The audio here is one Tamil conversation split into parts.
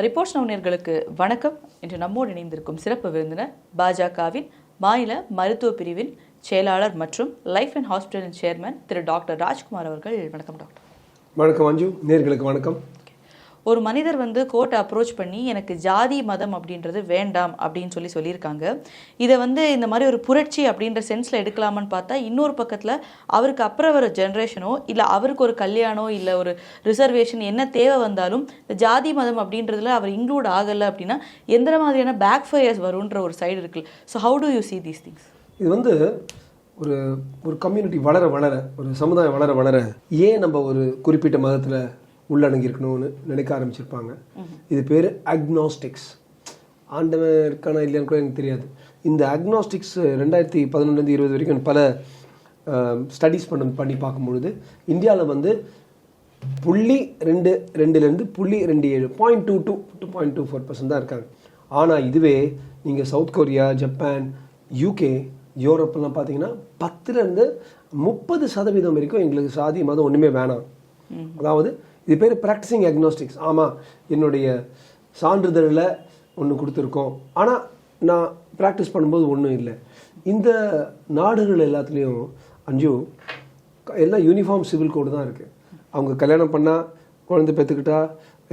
ரிப்போர்ட்ஸ் நவுனியர்களுக்கு வணக்கம். இன்று நம்மோடு இணைந்திருக்கும் சிறப்பு விருந்தினர் பாஜகவின் மாநில மருத்துவ பிரிவின் செயலாளர் மற்றும் லைஃப் அண்ட் ஹாஸ்பிட்டலின் சேர்மன் திரு டாக்டர் ராஜ்குமார் அவர்கள். வணக்கம் டாக்டர். வணக்கம் அஞ்சு, நேயர்களுக்கு வணக்கம். ஒரு மனிதர் கோர்ட்டை அப்ரோச் பண்ணி எனக்கு ஜாதி மதம் அப்படின்றது வேண்டாம் அப்படின்னு சொல்லியிருக்காங்க. இதை இந்த மாதிரி ஒரு புரட்சி அப்படின்ற சென்ஸில் எடுக்கலாமான்னு பார்த்தா, இன்னொரு பக்கத்தில் அவருக்கு அப்புறம் வர ஜென்ரேஷனோ இல்லை அவருக்கு ஒரு கல்யாணம் இல்லை ஒரு ரிசர்வேஷன் என்ன தேவை வந்தாலும் இந்த ஜாதி மதம் அப்படின்றதுல அவர் இன்க்ளூட் ஆகலை அப்படின்னா எந்த மாதிரியான பேக் ஃபயர்ஸ் வரும்ன்ற ஒரு சைடு இருக்குல்ல. So how to you see these things? இது ஒரு கம்யூனிட்டி வளர வளர, ஒரு சமுதாயம் வளர வளர ஏன் நம்ம ஒரு குறிப்பிட்ட மதத்தில் உள்ளடங்கி இருக்கணும்னு நினைக்க ஆரம்பிச்சிருப்பாங்க. இது பேர் அக்னாஸ்டிக்ஸ். ஆண்டவன் இருக்கானா இல்லையான்னு கூட எனக்கு தெரியாது. இந்த அக்னாஸ்டிக்ஸ் 2011-20 வரைக்கும் பல ஸ்டடீஸ் பண்ணி பார்க்கும்பொழுது இந்தியாவில் 0.22 0.27 0.22% தான் இருக்காங்க. ஆனால் இதுவே நீங்கள் சவுத் கொரியா, ஜப்பான், யூகே, யூரோப்பெல்லாம் பார்த்தீங்கன்னா 10-30% வரைக்கும் எங்களுக்கு சாதி மதம் ஒன்றுமே வேணாம். அதாவது இது பேர் ப்ராக்டிசிங் அக்னாஸ்டிக்ஸ். ஆமாம், என்னுடைய சான்றிதழில் ஒன்று கொடுத்துருக்கோம், ஆனால் நான் ப்ராக்டிஸ் பண்ணும்போது ஒன்றும் இல்லை. இந்த நாடுகள் எல்லாத்துலேயும் அஞ்சு எல்லாம் யூனிஃபார்ம் சிவில் கோடு தான் இருக்குது. அவங்க கல்யாணம் பண்ணால், குழந்தை பெற்றுக்கிட்டா,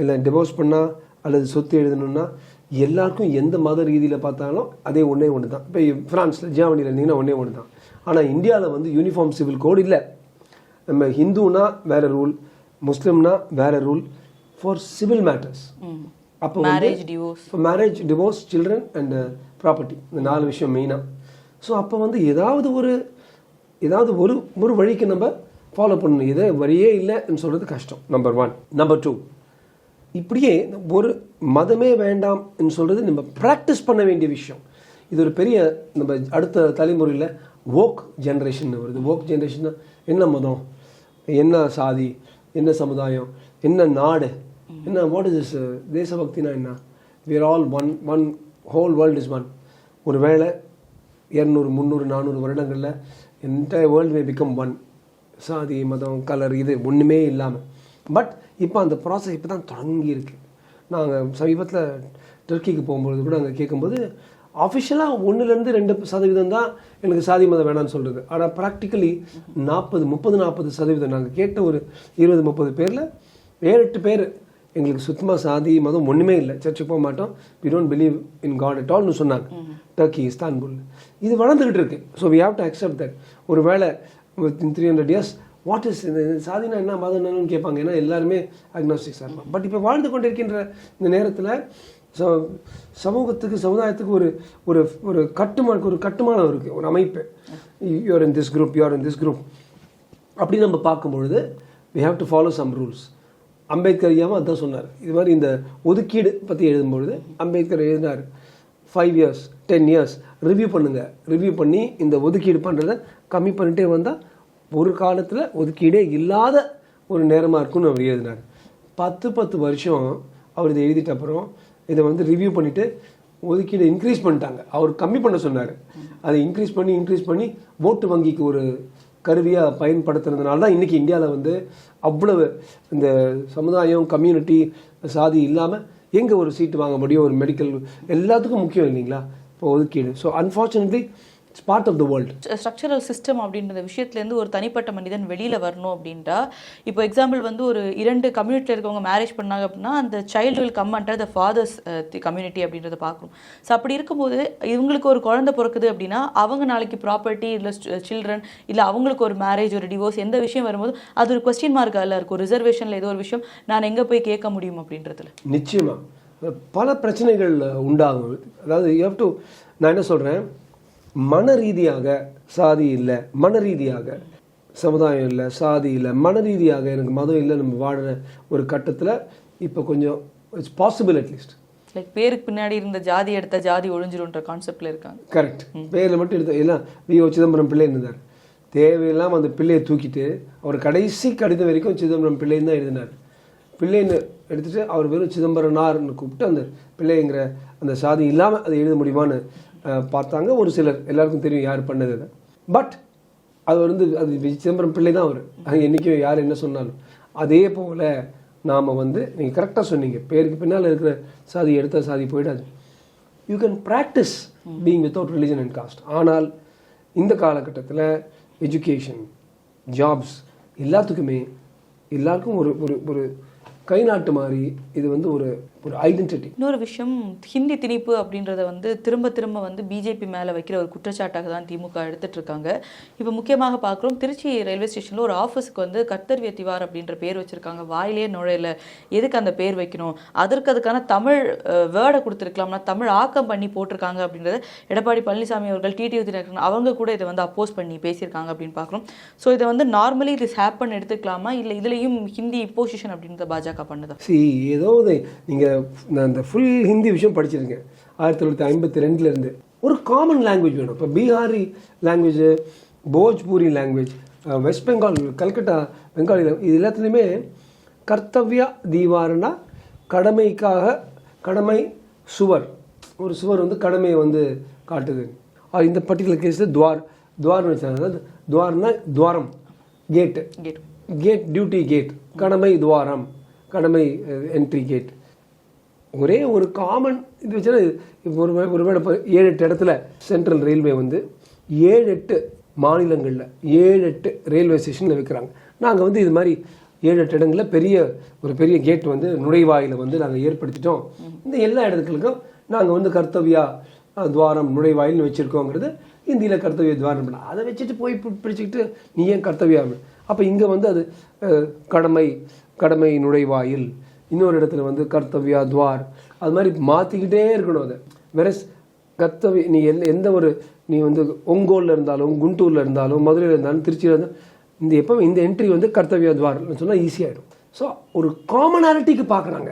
இல்லை டிவோர்ஸ் பண்ணால், அல்லது சொத்து எழுதணுன்னா எல்லாருக்கும் எந்த மத ரீதியில் பார்த்தாலும் அதே ஒன்றே ஒன்று தான். இப்போ ஃப்ரான்ஸில், ஜெர்மனியில் இருந்தீங்கன்னா ஒன்றே ஒன்று தான். ஆனால் இந்தியாவில் யூனிஃபார்ம் சிவில் கோடு இல்லை. நம்ம ஹிந்துனா வேறு ரூல், முஸ்லிம்னா வேற ரூல் ஃபார் சிவில் மேட்டர்ஸ். அப்போ marriage, divorce, children and property, இந்த 4 விஷயம் மெயினாக. ஸோ அப்போ ஏதாவது ஒரு வழிக்கு நம்ம ஃபாலோ பண்ணணும். இதை வழியே இல்லைன்னு சொல்கிறது கஷ்டம். நம்பர் 1. நம்பர் 2, இப்படியே ஒரு மதமே வேண்டாம்னு சொல்கிறது நம்ம ப்ராக்டிஸ் பண்ண வேண்டிய விஷயம். இது ஒரு பெரிய நம்ம அடுத்த தலைமுறையில் வோக் ஜென்ரேஷன் வருது. வோக் ஜென்ரேஷன் என்ன மதம், என்ன சாதி, என்ன சமுதாயம், என்ன நாடு, என்ன வாட் இஸ் திஸ் தேசபக்தினா என்ன, we are all one whole world is one. ஒரு வேளை 200, 300, 400 வருடங்களில் entire world may become one. சாதி, மதம், கலர் இது ஒன்றுமே இல்லாமல். பட் இப்போ அந்த ப்ராசஸ் இப்போ தான் தொடங்கியிருக்கு. நாங்கள் சமீபத்தில் டர்க்கிக்கு போகும்போது கூட அங்கே கேட்கும்போது ஆஃபிஷியலாக 1-2% தான் எனக்கு சாதி மதம் வேணான்னு சொல்கிறது. ஆனால் ப்ராக்டிக்கலி 30-40% நாங்கள் கேட்ட ஒரு 20-30 பேரில் 7-8 பேர் எங்களுக்கு சுத்தமாக சாதி மதம் ஒன்றுமே இல்லை, சர்ச்சுக்கு போக மாட்டோம், we don't believe in God at all சொன்னாங்க. டர்க்கி, இஸ்தான்புல் இது வளர்ந்துக்கிட்டு இருக்கு. So we have to accept that. ஒரு வேளை in 300 years வாட் இஸ் சாதினா என்ன, மதம் என்னன்னு கேட்பாங்க. ஏன்னா எல்லாருமே அக்னாஸ்டிக்ஸாக இருப்பாங்க. பட் இப்போ வாழ்ந்து கொண்டிருக்கின்ற இந்த நேரத்தில் சமூகத்துக்கு, சமுதாயத்துக்கு ஒரு கட்டுமானம் இருக்குது, ஒரு அமைப்பு. You are in this group, you are in this group அப்படின்னு நம்ம பார்க்கும்பொழுது we have to follow some rules. Ambedkar ஐயாவும் அதுதான் சொன்னார். இது மாதிரி இந்த ஒதுக்கீடு பற்றி எழுதும்பொழுது அம்பேத்கர் எழுதினார், 5 years 10 years ரிவ்யூ பண்ணுங்கள், ரிவ்யூ பண்ணி இந்த ஒதுக்கீடு பண்ணுறதை கம்மி பண்ணிட்டே வந்தால் ஒரு காலத்தில் ஒதுக்கீடே இல்லாத ஒரு நேரமாக இருக்குன்னு அவர் எழுதினார். 10 வருஷம் அவர் இதை எழுதிட்ட அப்புறம் இதை ரிவ்யூ பண்ணிவிட்டு ஒதுக்கீடு இன்க்ரீஸ் பண்ணிட்டாங்க. அவர் கம்மி பண்ண சொன்னார். அதை இன்க்ரீஸ் பண்ணி ஓட்டு வங்கிக்கு ஒரு கருவியாக பயன்படுத்துறதுனால தான் இன்றைக்கி இந்தியாவில் அவ்வளவு இந்த சமுதாயம், கம்யூனிட்டி, சாதி இல்லாமல் எங்கே ஒரு சீட்டு வாங்க முடியும், ஒரு மெடிக்கல் எல்லாத்துக்கும் முக்கியம் இல்லைங்களா இப்போ ஒதுக்கீடு. So unfortunately it's part of the world. Structural system அப்படின்ற விஷயத்துலேருந்து ஒரு தனிப்பட்ட மனிதன் வெளியில் வரணும் அப்படின்ட்டா, இப்போ எக்ஸாம்பிள் ஒரு 2 கம்யூனிட்டியில் இருக்கவங்க மேரேஜ் பண்ணாங்க அப்படின்னா அந்த child will come under the father's community அப்படின்றத பார்க்கணும். ஸோ அப்படி இருக்கும்போது இவங்களுக்கு ஒரு குழந்தை பிறக்குது அப்படின்னா அவங்க நாளைக்கு ப்ராப்பர்ட்டி இல்லை சில்ட்ரன் இல்லை அவங்களுக்கு ஒரு மேரேஜ், ஒரு டிவோர்ஸ், எந்த விஷயம் வரும்போது அது ஒரு கொஸ்டின் மார்க்காக இல்லை இருக்கும். ரிசர்வேஷனில் ஏதோ ஒரு விஷயம் நான் எங்கே போய் கேட்க முடியும் அப்படின்றதுல நிச்சயமாக பல பிரச்சனைகள் உண்டாகும். அதாவது யூ ஹேவ் டு, நான் என்ன சொல்கிறேன், மன ரீதியாக சாதி இல்லை, மன ரீதியாக சமுதாயம் இல்லை, சாதி இல்லை, மன ரீதியாக எனக்கு மதம் இல்லை, நம்ம வாடுற ஒரு கட்டத்தில் இப்போ கொஞ்சம் இட்ஸ் பாசிபிள். அட்லீஸ்ட் லைக் பேருக்கு பின்னாடி இருந்த ஜாதி எடுத்த ஜாதி ஒழிஞ்சிரும்ன்ற கான்செப்டில் இருக்காங்க. கரெக்ட். பேரில் மட்டும் எடுத்த எல்லாம் வி.ஓ. சிதம்பரம் பிள்ளை இருந்தார். தேவையில்லாமல் அந்த பிள்ளையை தூக்கிட்டு அவர் கடைசி கடிதம் வரைக்கும் சிதம்பரம் பிள்ளைன்னு தான் எழுதினார். பிள்ளைன்னு எடுத்துகிட்டு அவர் வெறும் சிதம்பரனார்னு கூப்பிட்டு அந்த பிள்ளைங்கிற அந்த சாதி இல்லாமல் அதை எழுத முடியுமான்னு பார்த்தாங்க. ஒரு சிலர், எல்லாருக்கும் தெரியும் யார் பண்ணது. பட் அது அது சிதம்பரம் பிள்ளை தான் அவர். அங்கே என்றைக்கும் யார் என்ன சொன்னாலும். அதே போல் நாம் வந்து நீங்கள் கரெக்டாக சொன்னீங்க, பேருக்கு பின்னால் இருக்கிற சாதி எடுத்த சாதி போயிடாது. You can practise being without religion and caste. ஆனால் இந்த காலகட்டத்தில் எஜுகேஷன், ஜாப்ஸ் எல்லாத்துக்குமே எல்லாருக்கும் ஒரு ஒரு ஒரு கை நாட்டு மாதிரி இது வந்து ஒரு ஒரு ஐடென்டிட்டி. இன்னொரு விஷயம், ஹிந்தி திணிப்பு அப்படின்றத வந்து திரும்ப திரும்ப வந்து பிஜேபி மேலே வைக்கிற ஒரு குற்றச்சாட்டாக தான் திமுக எடுத்துட்டு இருக்காங்க. இப்போ முக்கியமாக பார்க்குறோம், திருச்சி ரயில்வே ஸ்டேஷனில் ஒரு ஆஃபீஸுக்கு வந்து கர்த்தவ்ய திவார் அப்படின்ற பேர் வச்சுருக்காங்க. வாயிலே நுழையில, எதுக்கு அந்த பேர் வைக்கணும், அதுக்கான தமிழ் வேர்டை கொடுத்துருக்கலாம்னா தமிழ் ஆக்கம் பண்ணி போட்டிருக்காங்க அப்படின்றத எடப்பாடி பழனிசாமி அவர்கள், டிடிவி தினகரன் அவங்க கூட இதை வந்து அப்போஸ் பண்ணி பேசியிருக்காங்க அப்படின்னு பார்க்குறோம். ஸோ இதை வந்து நார்மலி திஸ் ஹேப்பன் எடுத்துக்கலாமா, இல்லை இதுலேயும் ஹிந்தி இப்போசிஷன் அப்படின்றத பாஜக பண்ணுதா? ஏதோ நீங்கள் நான் இந்த ஃபுல் ஹிந்தி விஷயம் படிச்சிருக்கேன் 1952 ஒரு காமன் லாங்குவேஜ் வேணும். இப்போ Bihari language, Bhojpuri language, west Bengal, Calcutta Bengali, இது எல்லாத்துலேயுமே கர்த்தவ்யா தீவார்னா கடமைக்காக, கடமை சுவர், ஒரு சுவர் வந்து கடமையை வந்து காட்டுது. இந்த பர்டிகுலர் கேஸில் துவார்னு வச்சாங்க. அதாவது துவார்னா துவாரம், கேட்டு, கேட் டியூட்டி கேட், கடமை துவாரம், கடமை என்ட்ரி கேட். ஒரே ஒரு காமன் இது வச்சா ஒருவேளை 7-8 இடத்துல சென்ட்ரல் ரயில்வே வந்து 7-8 மாநிலங்களில் 7-8 ரயில்வே ஸ்டேஷனில் வைக்கிறாங்க. நாங்கள் வந்து இது மாதிரி 7-8 இடங்களில் பெரிய கேட் வந்து நுழைவாயில் வந்து நாங்கள் ஏற்படுத்திட்டோம். இந்த எல்லா இடத்துகளுக்கும் நாங்கள் வந்து கர்த்தவ்யா துவாரம் நுழைவாயில்னு வச்சுருக்கோங்கிறது ஹிந்தியில் கர்த்தவ்ய துவாரம் பண்ண, அதை வச்சுட்டு போய் பிடிச்சிக்கிட்டு நீ ஏன் கர்த்தவ்யா. அப்போ இங்கே வந்து அது கடமை நுழைவாயில், இன்னொரு இடத்துல வந்து கர்த்தவ்யா துவார், அது மாதிரி மாற்றிக்கிட்டே இருக்கணும். அதை வேற கர்த்தவ்ய நீ எந்த ஒரு நீ வந்து ஒங்கோலில் இருந்தாலும், குண்டூரில் இருந்தாலும், மதுரையில் இருந்தாலும், திருச்சியில் இருந்தாலும், இந்த என்ட்ரி வந்து கர்த்தவ்யா துவார்னு சொன்னால் ஈஸியாகிடும். ஸோ ஒரு காமனாலிட்டிக்கு பார்க்குறாங்க.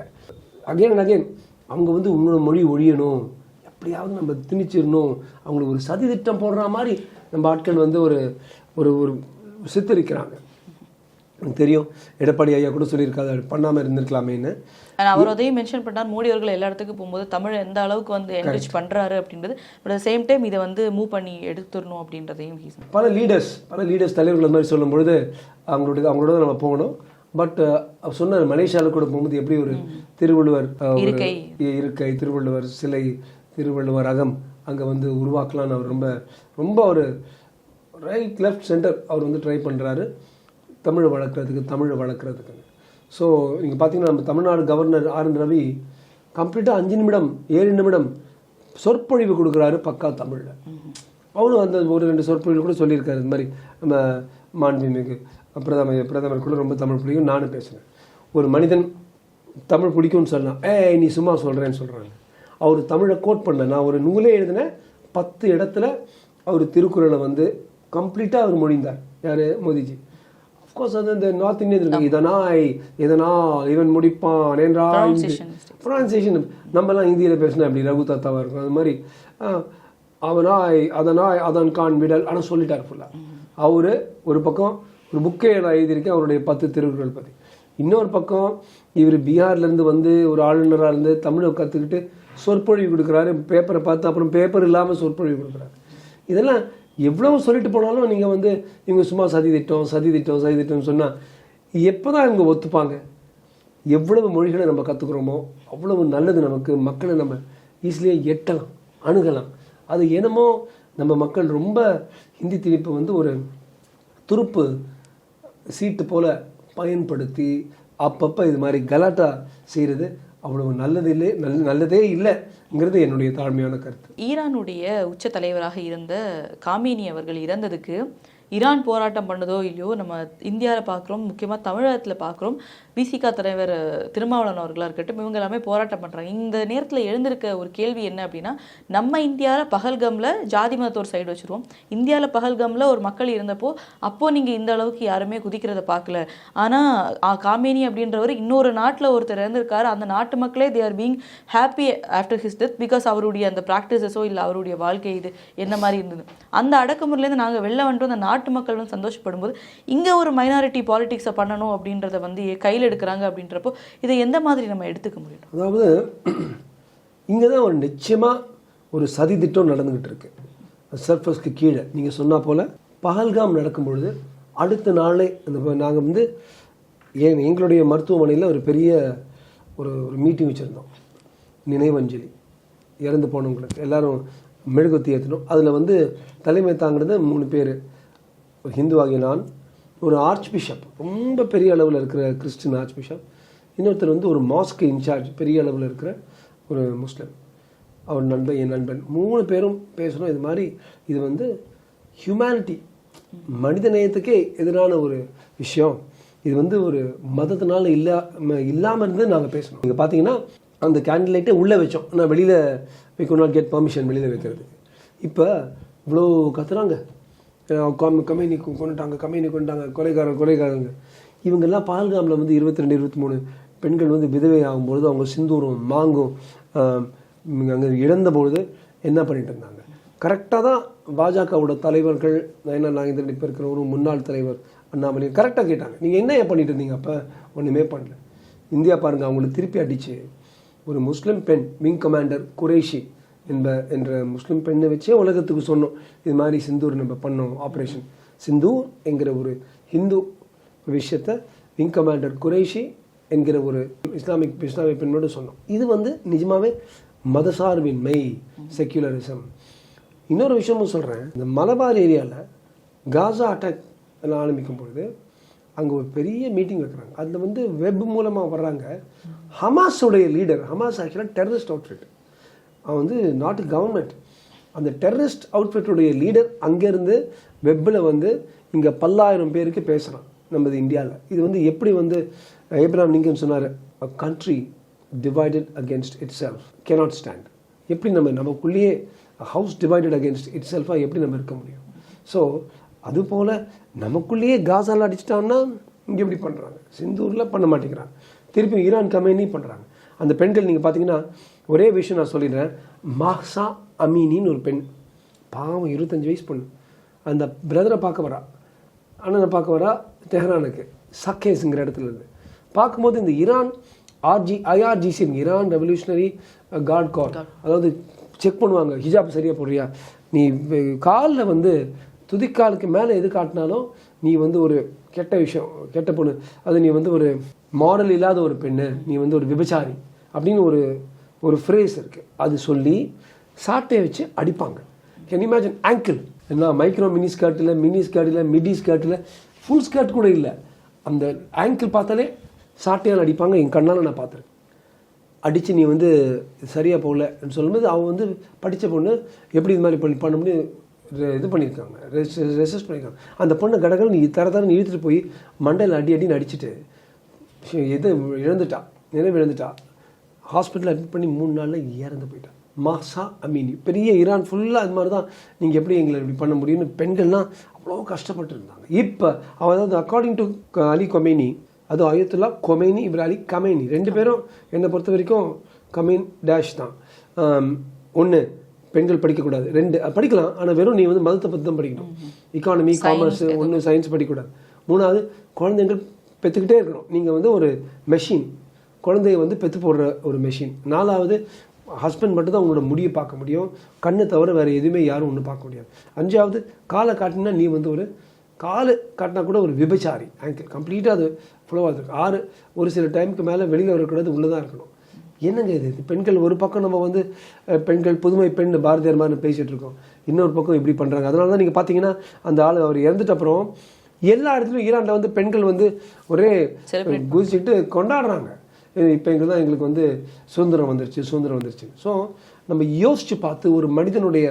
அகைன் அண்ட் அகைன் அவங்க வந்து இன்னொரு மொழி ஒழியணும், எப்படியாவது நம்ம திணிச்சிடணும், அவங்களுக்கு ஒரு சதி திட்டம் போடுற மாதிரி நம்ம ஆட்கள் வந்து ஒரு ஒரு சித்தரிக்கிறாங்க. தெரியும், எடப்பாடி ஐயா கூட சொல்லியிருக்காது அது பண்ணாமல் இருந்திருக்கலாமேன்னு. அவர் அதையும் மென்ஷன் பண்ணார், மோடி அவர்கள் எல்லா இடத்துக்கு போகும்போது தமிழ் எந்த அளவுக்கு வந்து என்கரேஜ் பண்ணுறாரு அப்படின்றது, பட் அட் சேம் டைம் இதை வந்து மூவ் பண்ணி எடுத்துடணும் அப்படின்றதையும் பல லீடர்ஸ் தலைவர்கள் அந்த மாதிரி சொல்லும் பொழுது அவங்களோட நம்ம போகணும். பட் சொன்னார், மலேசியாவில் கூட போகும்போது எப்படி ஒரு திருவள்ளுவர் இருக்கை, திருவள்ளுவர் சிலை, திருவள்ளுவர் அகம் அங்கே வந்து உருவாக்கலான்னு அவர் ரொம்ப ஒரு ரைட் லெஃப்ட் சென்டர் அவர் வந்து ட்ரை பண்ணுறாரு தமிழை வளர்க்குறதுக்கு. ஸோ நீங்கள் பார்த்தீங்கன்னா நம்ம தமிழ்நாடு கவர்னர் ஆர்.என். ரவி கம்ப்ளீட்டாக 5 நிமிடம் 7 நிமிடம் சொற்பொழிவு கொடுக்குறாரு பக்கா தமிழில். அவரும் அந்த ஒரு 2 சொற்பொழிவு கூட சொல்லியிருக்காரு. இந்த மாதிரி நம்ம மாண்புமிகு பிரதமர் கூட ரொம்ப தமிழ் பிடிக்கும், நானும் பேசுகிறேன். ஒரு மனிதன் தமிழ் பிடிக்கும்னு சொல்லலாம், நீ சும்மா சொல்கிறேன்னு சொல்கிறாங்க. அவர் தமிழை கோட் பண்ண, நான் ஒரு நூலே எழுதின 10 இடத்துல அவர் திருக்குறளை வந்து கம்ப்ளீட்டாக அவர் மொழிந்தார். யார்? மோடிஜி. அஃப்கோர்ஸ் அது இந்த நார்த் இந்தியன் இருக்கு, இதனால் இவன் முடிப்பான் என்றால் ப்ரொனன்சியேஷன் நம்மலாம் இந்தியில் பேசினா அப்படி ரகு தாத்தாவாக இருக்கும். அது மாதிரி அதன் கான் விடல் ஆனால் சொல்லிட்டார் ஃபுல்லாக. அவரு ஒரு பக்கம் ஒரு புக்கே எழுதியிருக்கேன் அவருடைய 10 திருக்குறள் பற்றி. இன்னொரு பக்கம் இவர் பீகார்லேருந்து வந்து ஒரு ஆளுநராக இருந்து தமிழை கற்றுக்கிட்டு சொற்பொழிவு கொடுக்குறாரு, பேப்பரை பார்த்து, அப்புறம் பேப்பர் இல்லாமல் சொற்பொழிவு கொடுக்குறாரு. இதெல்லாம் எவ்வளவு சொல்லிட்டு போனாலும் நீங்கள் வந்து இவங்க சும்மா சதி திட்டம்னு சொன்னால் எப்போ தான் இவங்க ஒத்துப்பாங்க? எவ்வளவு மொழிகளை நம்ம கற்றுக்குறோமோ அவ்வளவு நல்லது நமக்கு. மக்களை நம்ம ஈஸிலியாக எட்டலாம், அணுகலாம். அது என்னமோ நம்ம மக்கள் ரொம்ப ஹிந்தி திணிப்பை வந்து ஒரு துருப்பு சீட்டு போல் பயன்படுத்தி அப்பப்போ இது மாதிரி கலாட்டா செய்கிறது அவ்வளவு நல்லதே இல்லைங்கிறது என்னுடைய தாழ்மையான கருத்து. ஈரானுடைய உச்ச தலைவராக இருந்த காமேனி அவர்கள் இறந்ததுக்கு ஈரான் போராட்டம் பண்ணதோ இல்லையோ நம்ம இந்தியாவில் பார்க்குறோம், முக்கியமாக தமிழகத்தில் பார்க்குறோம். விசிகா தலைவர் திருமாவளவன் அவர்களாக இருக்கட்டும், இவங்க எல்லாமே போராட்டம் பண்ணுறாங்க. இந்த நேரத்தில் எழுந்திருக்க ஒரு கேள்வி என்ன அப்படின்னா, நம்ம இந்தியாவில் பகல்கமில் ஜாதி மதத்தோர் சைடு வச்சுருவோம். இந்தியாவில் பகல்கமில் ஒரு மக்கள் இருந்தப்போ அப்போது நீங்கள் இந்த அளவுக்கு யாருமே குதிக்கிறத பார்க்கல. ஆனால் காமேனி அப்படின்றவர் இன்னொரு நாட்டில் ஒருத்தர் இறந்திருக்காரு, அந்த நாட்டு மக்களே they are being happy after his death because அவருடைய அந்த ப்ராக்டிசஸோ இல்லை அவருடைய வாழ்க்கை இது என்ன மாதிரி இருந்தது. அந்த அடக்குமுறையிலேருந்து நாங்கள் வெளில வந்துட்டு அந்த நாட்டு மக்கள் வந்து சந்தோஷப்படும் போது இங்கே ஒரு மைனாரிட்டி பாலிடிக்ஸை பண்ணணும் அப்படின்றத வந்து கையில் எடுக்கிறாங்க. அப்படின்றப்போ இதை எந்த மாதிரி நம்ம எடுத்துக்க முடியும்? அதாவது இங்கே தான் ஒரு நிச்சயமாக ஒரு சதி திட்டம் நடந்துகிட்டு இருக்கு. சர்ஃபஸ்க்கு கீழே நீங்கள் சொன்னா போல் பஹல்காம் நடக்கும் பொழுது அடுத்த நாளே அந்த நாங்கள் வந்து எங்களுடைய மருத்துவமனையில் ஒரு பெரிய ஒரு மீட்டிங் வச்சுருந்தோம். நினைவஞ்சலி இறந்து போனவங்களுக்கு எல்லாரும் மெழுகுவர்த்தி ஏற்றணும். அதில் வந்து தலைமை தாங்கிறது 3 பேர். ஒரு ஹிந்துவாகிய நான், ஒரு ஆர்ச் பிஷப், ரொம்ப பெரிய அளவில் இருக்கிற கிறிஸ்டின் ஆர்ச் பிஷப், இன்னொருத்தர் வந்து ஒரு மாஸ்க் இன்சார்ஜ், பெரிய அளவில் இருக்கிற ஒரு முஸ்லீம், அவர் நண்பன், என் நண்பன், 3 பேரும் பேசணும். இது மாதிரி இது வந்து ஹியூமனிட்டி, மனித நேயத்துக்கே எதிரான ஒரு விஷயம். இது வந்து ஒரு மதத்தினால இல்லாமல் இருந்து நாங்கள் பேசணும். நீங்கள் பார்த்தீங்கன்னா அந்த கேண்டில் லைட்டே உள்ளே வச்சோம். நான் வெளியில் we could not get permission வெளியில் வைக்கிறது. இப்போ இவ்வளோ கத்துறாங்க, கம்பெனி கொண்டுட்டாங்க, கொலைகாரங்க. இவங்கெல்லாம் பால்காமில் வந்து 22, 23 பெண்கள் வந்து விதவை ஆகும்பொழுது அவங்க சிந்தூரம் மாங்கும் அங்கே இழந்தபொழுது என்ன பண்ணிட்டு இருந்தாங்க. கரெக்டாக தான் பாஜகவோட தலைவர்கள், நயனா நாகேந்திரன் இப்போ இருக்கிற ஒரு முன்னாள் தலைவர் அண்ணாமலை கரெக்டாக கேட்டாங்க, நீங்கள் என்ன பண்ணிட்டு இருந்தீங்க? அப்போ ஒன்றுமே பண்ணல. இந்தியா பாருங்கள், அவங்கள திருப்பி அடித்து ஒரு முஸ்லீம் பெண் விங் கமாண்டர் குரேஷி என்ற முஸ்லீம் பெண்ணை வச்சே உலகத்துக்கு சொன்னோம், இது மாதிரி சிந்தூர் நம்ம பண்ணோம் ஆப்ரேஷன் சிந்தூர் என்கிற ஒரு ஹிந்து விஷயத்தை விங் கமாண்டர் குரேஷி என்கிற ஒரு இஸ்லாமிய பெண்ணோடு சொன்னோம். இது வந்து நிஜமாவே மதசார்பின்மை, செக்யுலரிசம். இன்னொரு விஷயமும் சொல்கிறேன், இந்த மலபார் ஏரியாவில் காசா அட்டாக் எல்லாம் ஆரம்பிக்கும் பொழுது அங்கே ஒரு பெரிய மீட்டிங் வைக்கிறாங்க. அதில் வந்து வெப் மூலமாக வர்றாங்க. ஹமாஸோடைய லீடர், ஹமாஸ் ஆக்சுவலாக டெரரிஸ்ட் அவுட்ஃபிட், அவன் வந்து நாட் கவர்மெண்ட், அந்த டெரரிஸ்ட் அவுட்ஃபிட்டுடைய லீடர் அங்கேருந்து வெப்பில் வந்து இங்கே 10,000 பேருக்கு பேசுகிறான் நமது இந்தியாவில். இது வந்து எப்படி வந்து ஏப்ரஹாம் லிங்கன் சொன்னார், a country divided against itself cannot stand. எப்படி நமக்குள்ளேயே ஹவுஸ் டிவைடட் அகேன்ஸ்ட் இட் செல்ஃபாக எப்படி நம்ம இருக்க முடியும்? ஸோ அதுபோல் நமக்குள்ளேயே காசாவில் அடிச்சிட்டான்னா இங்கே எப்படி பண்ணுறாங்க, சிந்தூரில் பண்ண மாட்டேங்கிறாங்க, திருப்பி ஈரான் கமேனி பண்ணுறாங்க. அந்த பெண்கள் நீங்கள் பார்த்தீங்கன்னா ஒரே விஷயம் நான் சொல்லிடுறேன், மாஹ்சா அமீனின்னு ஒரு பெண், பாவம் 25 வயசு பொண்ணு, அந்த பிரதரை பார்க்க வரா, அண்ணனை பார்க்க வரா தெஹ்ரானுக்கு, சக்கேஸுங்கிற இடத்துல இருந்து பார்க்கும்போது இந்த Iran IRGC Iran revolutionary guard corps, அதாவது செக் பண்ணுவாங்க, ஹிஜாப் சரியாக போடுறியா, நீ காலில் வந்து துதிக்காலுக்கு மேலே எது காட்டினாலும் நீ வந்து ஒரு கெட்ட விஷயம், கெட்ட பொண்ணு, அது நீ வந்து ஒரு மாரல் இல்லாத ஒரு பெண்ணு, நீ வந்து ஒரு விபச்சாரி அப்படின்னு ஒரு ஃப்ரேஸ் இருக்குது. அது சொல்லி சாட்டையை வச்சு அடிப்பாங்க. கேன் இமேஜின் ஆங்கிள் என்ன, மைக்ரோ மினி ஸ்கர்ட்டில், மிடி ஸ்கர்ட்டில், ஃபுல் ஸ்கர்ட் கூட இல்லை, அந்த ஆங்கிள் பார்த்தாலே சாட்டையால் அடிப்பாங்க. என் கண்ணால் நான் பார்த்துருக்கேன். அடித்து நீ வந்து சரியாக போகலன்னு சொல்லும்போது அவன் வந்து படித்த பொண்ணு எப்படி இது மாதிரி பண்ண முடியும், இது பண்ணியிருக்காங்க, ரெசிஸ்ட் பண்ணியிருக்காங்க. அந்த பொண்ணை கடகல் நீ தரன்னு இழுத்துட்டு போய் மண்டையில் அடின்னு அடிச்சுட்டு எது நினைவு இழந்துட்டா. ஹாஸ்பிட்டலில் அட்மிட் பண்ணி 3 நாளில் இறந்து போயிட்டான். மாஹ்சா அமீனி, பெரிய ஈரான் ஃபுல்லாக அது மாதிரி தான், நீங்கள் எப்படி எங்களை இப்படி பண்ண முடியும்னு பெண்கள்லாம் அவ்வளோ கஷ்டப்பட்டு இருந்தாங்க. இப்போ அவன் அதாவது அக்கார்டிங் டு அலி கொமேனி, அது அயத்துல்லா கொமேனி, இவர் அலி கமேனி, 2 பேரும் என்னை பொறுத்த வரைக்கும் கமீன் டேஷ் தான். 1 பெண்கள் படிக்கக்கூடாது, 2 படிக்கலாம், ஆனால் வெறும் நீ வந்து மதத்தை பற்றி தான் படிக்கணும், எக்கானமி காமர்ஸ் 1 சயின்ஸ் படிக்கக்கூடாது. 3வது குழந்தைங்கள் பெற்றுக்கிட்டே இருக்கணும், நீங்கள் வந்து ஒரு மெஷின், குழந்தைய வந்து பெற்று போடுற ஒரு மெஷின். 4வது ஹஸ்பண்ட் மட்டும் தான் உங்களோட முடியை பார்க்க முடியும், கண்ணை தவிர வேறு எதுவுமே யாரும் ஒன்றும் பார்க்க முடியாது. 5வது காலை காட்டினா நீ வந்து ஒரு காலு காட்டினா கூட ஒரு விபச்சாரி, ஆங்கிள் கம்ப்ளீட்டாக அது ஃப்ளோவாக இருக்குது. 6 ஒரு சில டைமுக்கு மேலே வெளியில் வரக்கூடாது, உள்ளே தான் இருக்கணும். என்னங்க இது பெண்கள் ஒரு பக்கம் நம்ம வந்து பெண்கள் புதுமை பெண் பாரதியார் மாதிரி பேசிகிட்டு இருக்கோம், இன்னொரு பக்கம் இப்படி பண்ணுறாங்க. அதனால தான் நீங்கள் பார்த்தீங்கன்னா அந்த ஆள் அவர் இறந்துட்ட அப்புறம் எல்லா இடத்துலையும் ஈரானில் வந்து பெண்கள் வந்து ஒரே குதிச்சுட்டு கொண்டாடுறாங்க, இப்போ எங்களுக்கு வந்து சுதந்திரம் வந்துருச்சு. ஸோ நம்ம யோசித்து பார்த்து ஒரு மனிதனுடைய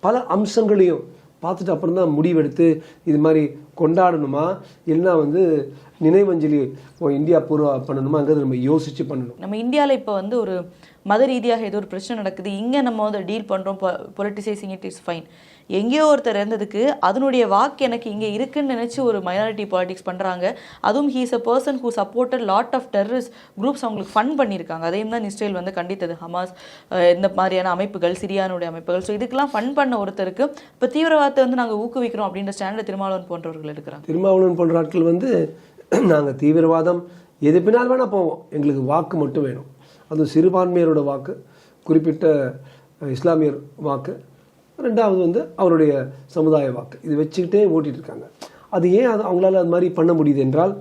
பல அம்சங்களையும் பார்த்துட்டு அப்புறம் தான் முடிவெடுத்து இது மாதிரி கொண்டாடணுமா இல்லைன்னா வந்து நினைவஞ்சலி இந்தியா பூர்வா பண்ணணுமாங்கிறது நம்ம யோசித்து பண்ணணும். நம்ம இந்தியாவில் இப்போ வந்து ஒரு மத ரீதியாக ஏதோ ஒரு பிரச்சனை நடக்குது, இங்கே நம்ம வந்து டீல் பண்ணுறோம், பொலிட்டிசைசிங் இட் இஸ் ஃபைன். எங்கேயோ ஒருத்தர் இருந்ததுக்கு அதனுடைய வாக்கு எனக்கு இங்கே இருக்குன்னு நினச்சி ஒரு மைனாரிட்டி பாலிடிக்ஸ் பண்ணுறாங்க. அதுவும் he's a person who supported lot of terrorist groups அவங்களுக்கு ஃபண்ட் பண்ணியிருக்காங்க. அதையும் தான் இஸ்ரேல் வந்து கண்டித்தது, ஹமாஸ் இந்த மாதிரியான அமைப்புகள், சிரியானுடைய அமைப்புகள். ஸோ இதுக்கெல்லாம் ஃபண்ட் பண்ண ஒருத்தருக்கு இப்போ தீவிரவாதத்தை வந்து நாங்கள் ஊக்குவிக்கிறோம் அப்படின்ற ஸ்டாண்டில் திருமாவளவன் போன்றவர்கள் எடுக்கிறாங்க. திருமாவளவன் போன்ற ஆட்கள் வந்து நாங்கள் தீவிரவாதம் எது பின்னால் வேணால் போவோம், எங்களுக்கு வாக்கு மட்டும் வேணும், அதுவும் சிறுபான்மையரோட வாக்கு, குறிப்பிட்ட இஸ்லாமியர் வாக்கு, 2வது வந்து அவருடைய சமுதாய வாக்கு, இது வச்சுக்கிட்டே ஓட்டிகிட்டு இருக்காங்க. அது ஏன் அவங்களால அது மாதிரி பண்ண முடியுது என்றால்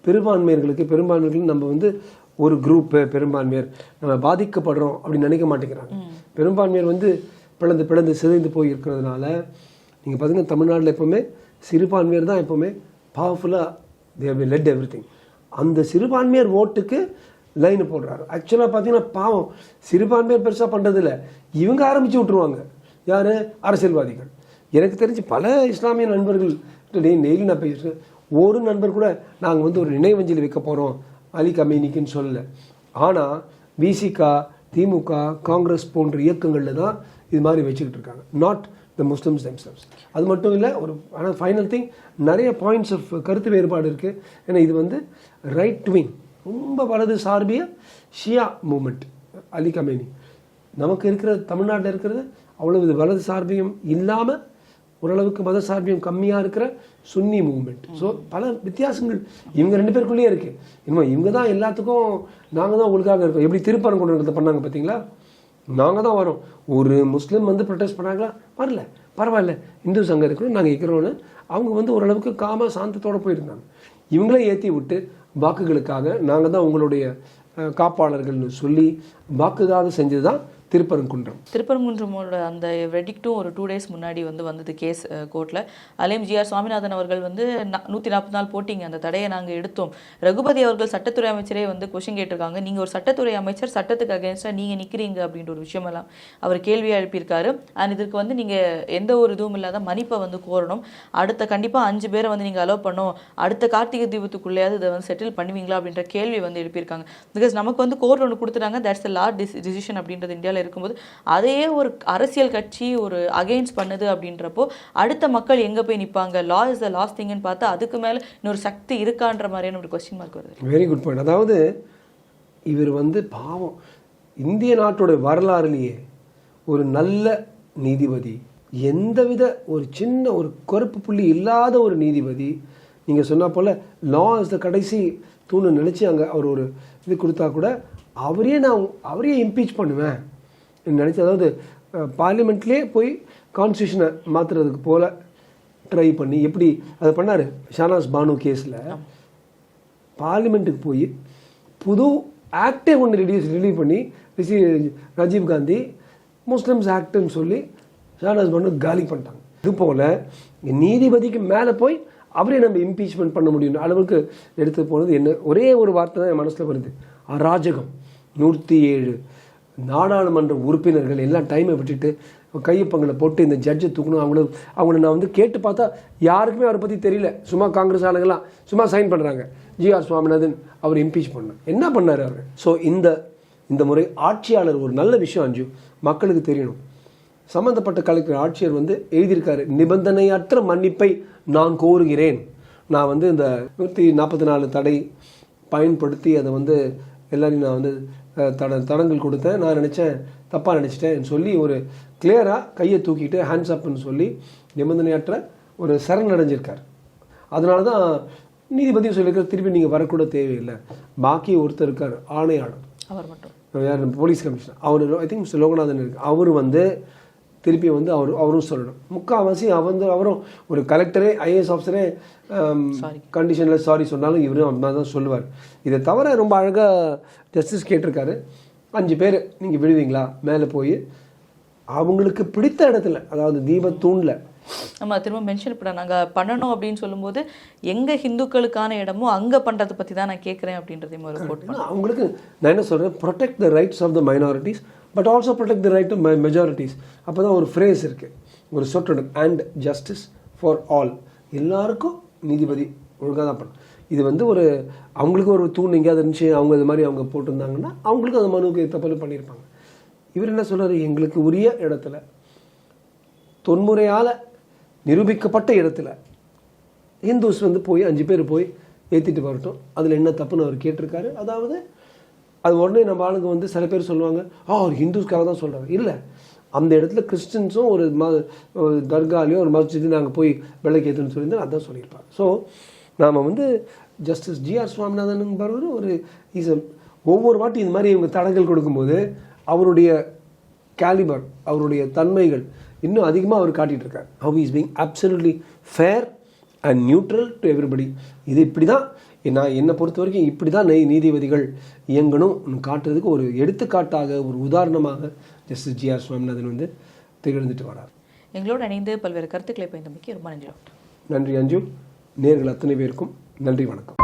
பெரும்பான்மையர்களுக்கு நம்ம வந்து ஒரு குரூப்பு பெரும்பான்மையர் நம்ம பாதிக்கப்படுறோம் அப்படின்னு நினைக்க மாட்டேங்கிறாங்க. பெரும்பான்மையர் வந்து பிளந்து சிதைந்து போய் இருக்கிறதுனால நீங்கள் பார்த்தீங்கன்னா தமிழ்நாட்டில் எப்போவுமே சிறுபான்மையர் தான் எப்போவுமே பவர்ஃபுல்லாக தே வில் லெட் எவ்ரிதிங். அந்த சிறுபான்மையர் ஓட்டுக்கு லைன் போடுறாரு. ஆக்சுவலாக பார்த்தீங்கன்னா பாவம் சிறுபான்மையர் பெருசாக பண்ணுறதில்ல, இவங்க ஆரம்பித்து விட்ருவாங்க. யார்? அரசியல்வாதிகள். எனக்கு தெரிஞ்சு பல இஸ்லாமிய நண்பர்கள் டெய்லி நான் பேசுகிறேன். ஒரு நண்பர் கூட நாங்கள் வந்து ஒரு நினைவஞ்சலி வைக்க போகிறோம் அலி கமேனிக்குன்னு சொல்லலை. ஆனால் விசிகா, திமுக, காங்கிரஸ் போன்ற இயக்கங்களில் தான் இது மாதிரி வச்சுக்கிட்டு இருக்காங்க, நாட் த முஸ்லிம்ஸ் தெம்செல்வ்ஸ். அது மட்டும் இல்லை, ஒரு ஆனால் ஃபைனல் திங், நிறைய பாயிண்ட்ஸ் ஆஃப் கருத்து வேறுபாடு இருக்குது. ஏன்னா இது வந்து ரைட் விங், ரொம்ப வலது சார்பிய ஷியா மூமெண்ட் அலி கமேனி. நமக்கு இருக்கிற தமிழ்நாட்டில் இருக்கிறது அவ்வளவு வலது சார்பியம் இல்லாமல் ஓரளவுக்கு மத சார்பியம் கம்மியாக இருக்கிற சுன்னி மூவ்மெண்ட். ஸோ பல வித்தியாசங்கள் இவங்க 2 பேருக்குள்ளேயே இருக்குது. இன்னும் இவங்க தான் எல்லாத்துக்கும் நாங்கள் தான் உங்களுக்காக இருக்கோம். எப்படி திருப்பரங்குன்றத்தை பண்ணாங்க பார்த்தீங்களா? நாங்கள் தான் வரோம். ஒரு முஸ்லீம் வந்து ப்ரொடெஸ்ட் பண்ணாங்களா? வரல, பரவாயில்ல, இந்துஸ் அங்கே இருக்கிறோம், நாங்கள் இருக்கிறோன்னு அவங்க வந்து ஓரளவுக்கு சாந்தத்தோடு போயிருந்தாங்க. இவங்களே ஏற்றி விட்டு வாக்குகளுக்காக நாங்கள் தான் உங்களுடைய காப்பாளர்கள்னு சொல்லி வாக்குக்காக செஞ்சது தான் திருப்பரங்குன்றமோட அந்த வெடிக்ட்டும் ஒரு 2 days முன்னாடி வந்தது கேஸ் கோர்ட்டில். அலைம் ஜிஆர் சுவாமிநாதன் அவர்கள் வந்து 140 நாள் போட்டிங்க, அந்த தடையை நாங்கள் எடுத்தோம். ரகுபதி அவர்கள் சட்டத்துறை அமைச்சரே வந்து கொஷின் கேட்டிருக்காங்க, நீங்கள் ஒரு சட்டத்துறை அமைச்சர், சட்டத்துக்கு அகேன்ஸ்டாக நீங்கள் நிற்கிறீங்க அப்படின்ற ஒரு விஷயமெல்லாம் அவர் கேள்வியாக எழுப்பியிருக்காரு. அண்ட் இதற்கு வந்து நீங்கள் எந்த ஒரு இதுவும் இல்லாத மன்னிப்பை வந்து கோரணும். அடுத்த கண்டிப்பாக 5 பேரை வந்து நீங்கள் அலோவ் பண்ணோம், அடுத்த கார்த்திகை தீபத்துக்குள்ளேயாவது இதை வந்து செட்டில் பண்ணுவீங்களா அப்படின்ற கேள்வி வந்து எழுப்பியிருக்காங்க. பிகாஸ் நமக்கு வந்து கோர்ட் ஒன்று கொடுத்துட்டாங்க, தட்ஸ் த லாஸ்ட் டிசிஷன் அப்படின்றது இந்தியாவில் இருக்கும்போது அதையே ஒரு அரசியல் கட்சி ஒரு அகைன்ஸ்ட் பண்ணுது அப்படின்றப்போ அடுத்த மக்கள் எங்க போய் நிற்பாங்க? லா இஸ் த லாஸ்ட் திங்னு பார்த்தா அதுக்கு மேல இன்னொரு சக்தி இருக்கான்ற மாதிரியான ஒரு கொஸ்டின் மார்க் வருது. Very good point. அதாவது இவர் வந்து பாவம் இந்திய நாட்டோட வரலாறுலேயே ஒரு நல்ல நீதிபதி, எந்தவித ஒரு சின்ன ஒரு கருப்பு புள்ளி இல்லாத ஒரு நீதிபதி. நீங்கள் சொன்னா போல லா இஸ் த கடைசி தூணு நினச்சி அங்கே அவர் ஒரு இது கொடுத்தா கூட அவரையே இம்பீச் பண்ணுவேன் நினச்சி, அதாவது பார்லிமெண்ட்லேயே போய் கான்ஸ்டியூஷனை மாற்றுறதுக்கு போல் ட்ரை பண்ணி எப்படி அதை பண்ணார். ஷானாஸ் பானு கேஸில் பார்லிமெண்ட்டுக்கு போய் புது ஆக்டே ஒன்று ரிலீவ் பண்ணி ராஜீவ் காந்தி முஸ்லிம்ஸ் ஆக்டுன்னு சொல்லி ஷானாஸ் பானு காலி பண்ணிட்டாங்க. இது போல் நீதிபதிக்கு மேலே போய் அவரே நம்ம இம்பீச்மெண்ட் பண்ண முடியும் அளவுக்கு எடுத்து போனது என்ன? ஒரே ஒரு வார்த்தை தான் என் மனசில் வருது, அராஜகம். 107 நாடாளுமன்ற உறுப்பினர்கள் எல்லாம் டைமை விட்டுட்டு கையப்பங்களை போட்டு இந்த ஜட்ஜை தூக்கணும். அவங்கள நான் வந்து கேட்டு பார்த்தா யாருக்குமே அவரை பற்றி தெரியல. சும்மா காங்கிரஸ் ஆளுங்கெல்லாம் சும்மா சைன் பண்ணுறாங்க. ஜிஆர் சுவாமிநாதன் அவர் இம்பீச் பண்ண என்ன பண்ணார் அவர்? ஸோ இந்த முறை ஆட்சியாளர் ஒரு நல்ல விஷயம் அஞ்சு மக்களுக்கு தெரியணும். சம்பந்தப்பட்ட கலெக்டர் ஆட்சியர் வந்து எழுதியிருக்காரு, நிபந்தனையற்ற மன்னிப்பை நான் கோருகிறேன். நான் வந்து இந்த 144 தடை பயன்படுத்தி அதை வந்து எல்லாரையும் நான் வந்து தடங்கள் கொடுத்தேன், நான் நினச்சேன் தப்பாக நினச்சிட்டேன் சொல்லி ஒரு கிளியராக கையை தூக்கிட்டு ஹேண்ட்ஸ் அப்னு சொல்லி நிபந்தனையற்ற ஒரு சரணடைஞ்சிருக்கார். அதனால தான் நீதிபதியும் சொல்லியிருக்கார், திருப்பி நீங்கள் வரக்கூட தேவையில்லை. பாக்கி ஒருத்தர் இருக்கார் ஆணையாளர், அவர் மட்டும் யார் போலீஸ் கமிஷனர், அவர் ஐ திங்க் மிஸ்டர் லோகநாதன் இருக்கு, அவர் வந்து திருப்பி வந்து அவரும் சொல்லணும். முக்கால்வாசி அவரும் ஒரு கலெக்டரே ஐஏஎஸ் ஆஃபீஸரே கண்டிஷனில் சாரி சொன்னாலும் இவரும் அப்படி தான் சொல்லுவார். இதை தவிர ரொம்ப அழகாக ஜஸ்டிஸ் கேட்டிருக்காரு, 5 பேர் நீங்கள் விடுவீங்களா மேலே போய் அவங்களுக்கு பிடித்த இடத்துல, அதாவது தீபத்தூணில். நம்ம திரும்ப மென்ஷன் பண்ண நாங்கள் பண்ணணும் அப்படின்னு சொல்லும்போது எங்கே ஹிந்துக்களுக்கான இடமோ அங்கே பண்ணுறதை பற்றி தான் நான் கேட்குறேன் அப்படின்றதையும் ஒரு போட்டு அவங்களுக்கு நான் என்ன சொல்கிறேன், protect the rights of the minorities but also protect the right of majorities. அப்போ தான் ஒரு ஃப்ரேஸ் இருக்குது, ஒரு சொற்றொடர், அண்ட் ஜஸ்டிஸ் ஃபார் ஆல். எல்லாருக்கும் நீதிபதி ஒழுங்காக தான் பண்ணணும். இது வந்து ஒரு அவங்களுக்கு ஒரு தூண் எங்கேயாவது இருந்துச்சு, அவங்க இது மாதிரி அவங்க போட்டிருந்தாங்கன்னா அவங்களுக்கு அந்த மனுவுக்கு தப்பு பண்ணியிருப்பாங்க. இவர் என்ன சொல்கிறார், எங்களுக்கு உரிய இடத்துல தொன்முறையால் நிரூபிக்கப்பட்ட இடத்துல ஹிந்துஸ் வந்து போய் 5 பேர் போய் ஏற்றிட்டு வரட்டும், அதில் என்ன தப்புன்னு அவர் கேட்டிருக்காரு. அதாவது அது உடனே நம்ம ஆளுங்க வந்து சில பேர் சொல்லுவாங்க, அவர் ஹிந்துஸ்க்காக தான் சொல்கிறாங்க. இல்லை, அந்த இடத்துல கிறிஸ்டின்ஸும் ஒரு தர்காலையோ ஒரு மஸ்ஜிது நாங்கள் போய் விளக்கு ஏற்றுன்னு சொல்லியிருந்தால் அதான் சொல்லியிருப்பாங்க. ஸோ நாம் வந்து ஜஸ்டிஸ் ஜிஆர் சுவாமிநாதன் பரவர் ஒரு ஒவ்வொரு வாட்டி இது மாதிரி இவங்க தடங்கள் கொடுக்கும்போது அவருடைய கேலிபர், அவருடைய தன்மைகள் இன்னும் அதிகமாக அவர் காட்டிகிட்டு இருக்கார். How is being absolutely fair and neutral to everybody. இது இப்படி தான் நான் என்னை பொறுத்த வரைக்கும் இப்படி தான் நீதிபதிகள் இயங்கணும் காட்டுறதுக்கு ஒரு எடுத்துக்காட்டாக ஒரு உதாரணமாக ஜஸ்டிஸ் ஜி.ஆர். சுவாமிநாதன் வந்து திகழ்ந்துட்டு வரார். எங்களோட இணைந்து பல்வேறு கருத்துக்களை பயந்தமைக்கு ரொம்ப நன்றி டாக்டர். நன்றி அஞ்சு. நேர்கள் அத்தனை பேருக்கும் நன்றி, வணக்கம்.